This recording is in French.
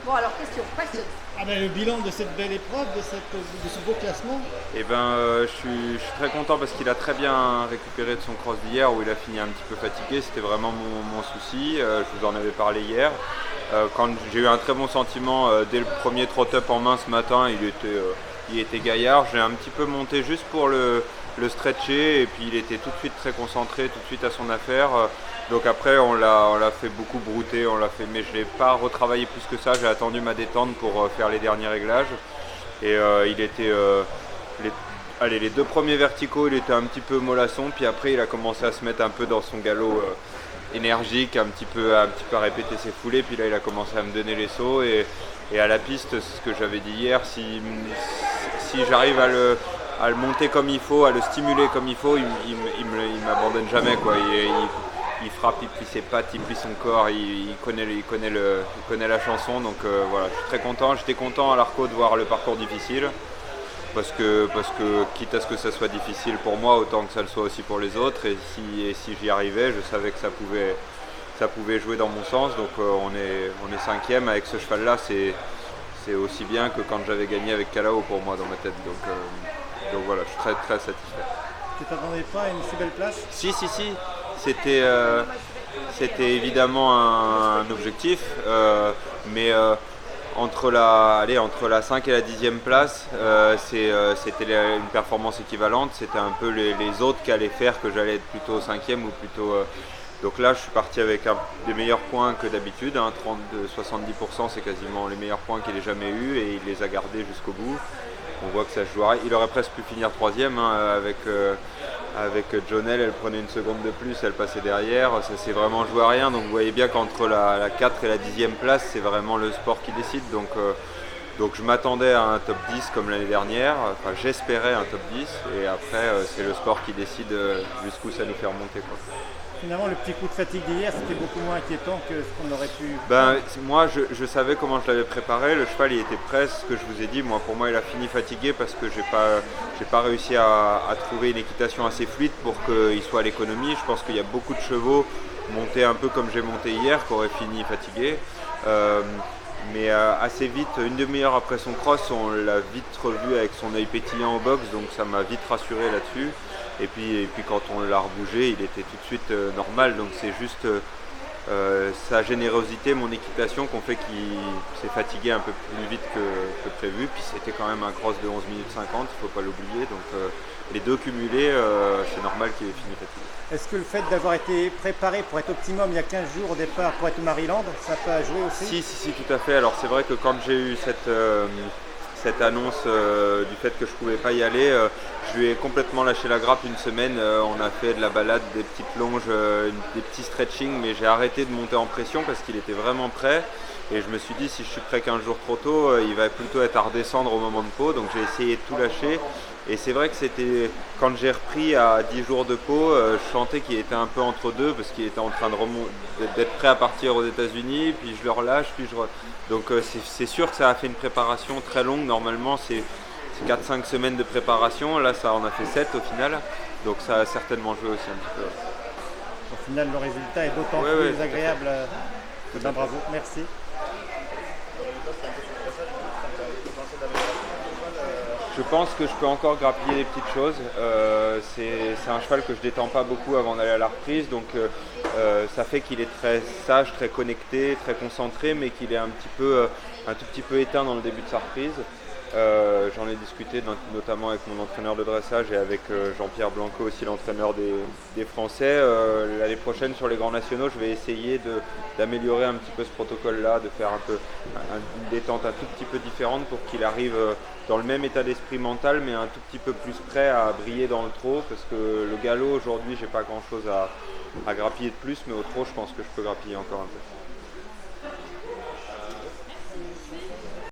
Bon, alors, question. Ah ben, le bilan de cette belle épreuve, de ce beau classement. Eh ben, je suis très content parce qu'il a très bien récupéré de son cross d'hier où il a fini un petit peu fatigué. C'était vraiment mon souci. Je vous en avais parlé hier. Quand j'ai eu un très bon sentiment dès le premier trot-up en main ce matin, il était gaillard. J'ai un petit peu monté juste pour le stretcher et puis il était tout de suite très concentré, tout de suite à son affaire. Donc après on l'a fait beaucoup brouter, mais je ne l'ai pas retravaillé plus que ça. J'ai attendu ma détente pour faire les derniers réglages. Et il était les deux premiers verticaux, il était un petit peu mollasson, puis après il a commencé à se mettre un peu dans son galop énergique, un petit peu à répéter ses foulées, puis là il a commencé à me donner les sauts et à la piste, c'est ce que j'avais dit hier, si j'arrive à le monter comme il faut, à le stimuler comme il faut, il m'abandonne jamais quoi. Il frappe, il plie ses pattes, il plie son corps, il connaît la chanson, donc voilà, je suis très content. J'étais content à l'Arco de voir le parcours difficile, parce que quitte à ce que ça soit difficile pour moi, autant que ça le soit aussi pour les autres, et si j'y arrivais, je savais que ça pouvait jouer dans mon sens, donc on est cinquième avec ce cheval-là, c'est aussi bien que quand j'avais gagné avec Calao pour moi dans ma tête, donc voilà, je suis très très satisfait. Tu t'attendais pas à une si belle place? Si, c'était évidemment un objectif, mais entre la 5 et la 10e place, c'était une performance équivalente. C'était un peu les autres qui allaient faire que j'allais être plutôt 5e ou plutôt. Donc là, je suis parti avec des meilleurs points que d'habitude. 70%, c'est quasiment les meilleurs points qu'il ait jamais eu et il les a gardés jusqu'au bout. On voit que ça se jouera. Il aurait presque pu finir 3e avec Jonelle, elle prenait une seconde de plus, elle passait derrière, ça s'est vraiment joué à rien, donc vous voyez bien qu'entre la 4 et la 10e place, c'est vraiment le sport qui décide, donc je m'attendais à un top 10 comme l'année dernière, enfin j'espérais un top 10, et après c'est le sport qui décide jusqu'où ça nous fait remonter quoi. Finalement, le petit coup de fatigue d'hier, c'était beaucoup moins inquiétant que ce qu'on aurait pu. Moi, je savais comment je l'avais préparé. Le cheval, il était prêt, ce que je vous ai dit. Pour moi, il a fini fatigué parce que j'ai pas réussi à trouver une équitation assez fluide pour qu'il soit à l'économie. Je pense qu'il y a beaucoup de chevaux montés un peu comme j'ai monté hier qui auraient fini fatigués. Mais assez vite, une demi-heure après son cross, on l'a vite revu avec son œil pétillant au box, donc ça m'a vite rassuré là-dessus. Et puis quand on l'a rebougé, il était tout de suite normal, donc c'est juste sa générosité, mon équitation, qu'on fait qu'il s'est fatigué un peu plus vite que prévu. Puis c'était quand même un cross de 11 minutes 50, il ne faut pas l'oublier, donc les deux cumulés, c'est normal qu'il ait fini fatigué. Est-ce que le fait d'avoir été préparé pour être optimum il y a 15 jours au départ pour être au Maryland, ça peut jouer aussi? Si, tout à fait. Alors c'est vrai que quand j'ai eu cette annonce du fait que je ne pouvais pas y aller, je lui ai complètement lâché la grappe une semaine. On a fait de la balade, des petites longes, des petits stretching, mais j'ai arrêté de monter en pression parce qu'il était vraiment prêt. Et je me suis dit, si je suis prêt 15 jours trop tôt, il va plutôt être à redescendre au moment de pau. Donc j'ai essayé de tout lâcher. Et c'est vrai que c'était quand j'ai repris à 10 jours de pau, je sentais qu'il était un peu entre deux parce qu'il était en train d'être prêt à partir aux États-Unis, puis je le relâche, donc c'est sûr que ça a fait une préparation très longue. Normalement c'est 4-5 semaines de préparation, là ça en a fait 7 au final, donc ça a certainement joué aussi un petit peu. Au final le résultat est d'autant plus agréable. Bravo, merci. Je pense que je peux encore grappiller des petites choses. C'est un cheval que je détends pas beaucoup avant d'aller à la reprise, donc ça fait qu'il est très sage, très connecté, très concentré, mais qu'il est un tout petit peu éteint dans le début de sa reprise. J'en ai discuté notamment avec mon entraîneur de dressage et avec Jean-Pierre Blanco aussi, l'entraîneur des Français. L'année prochaine sur les grands nationaux, je vais essayer d'améliorer un petit peu ce protocole-là, de faire une détente un tout petit peu différente pour qu'il arrive dans le même état d'esprit mental, mais un tout petit peu plus prêt à briller dans le trot, parce que le galop aujourd'hui, j'ai pas grand-chose à grappiller de plus, mais au trot, je pense que je peux grappiller encore un peu.